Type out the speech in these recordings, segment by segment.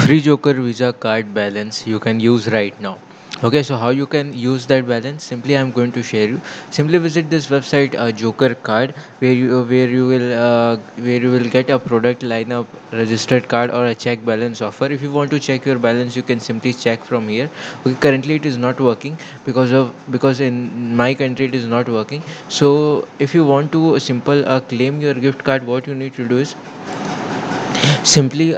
free Joker Visa card balance you can use right now. Okay, so how you can use that balance? Simply, I'm going to share you. Simply visit this website, Joker Card, where you will get a product lineup, registered card, or a check balance offer. If you want to check your balance, you can simply check from here. Okay, currently it is not working because in my country it is not working. So if you want to simple claim your gift card, what you need to do is simply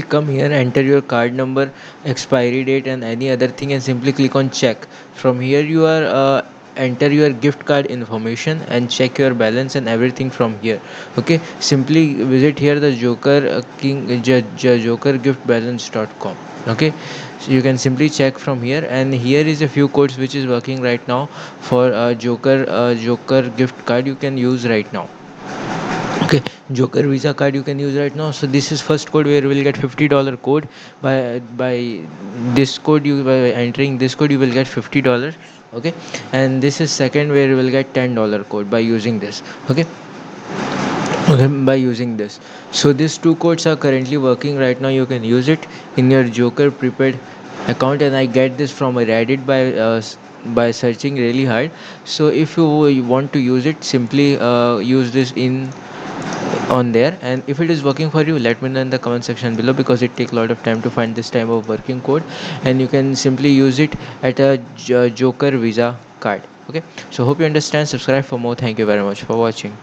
come here, enter your card number, expiry date, and any other thing, and simply click on check. From here you are enter your gift card information and check your balance and everything from here. Okay, simply visit here the joker king joker gift balance.com. Okay, so you can simply check from here, and here is a few codes which is working right now for joker gift card you can use right now. Okay, joker visa card you can use right now. So this is first code where you will get $50 code. By this code, you by entering this code you will get $50. Okay, and this is second where you will get $10 code by using this. Okay, by using this. So these two codes are currently working right now. You can use it in your joker prepaid account, and I get this from a reddit by searching really hard. So if you want to use it, simply use this in on there, and if it is working for you, let me know in the comment section below, because it takes a lot of time to find this type of working code, and you can simply use it at a joker visa card. Okay, so hope you understand. Subscribe for more. Thank you very much for watching.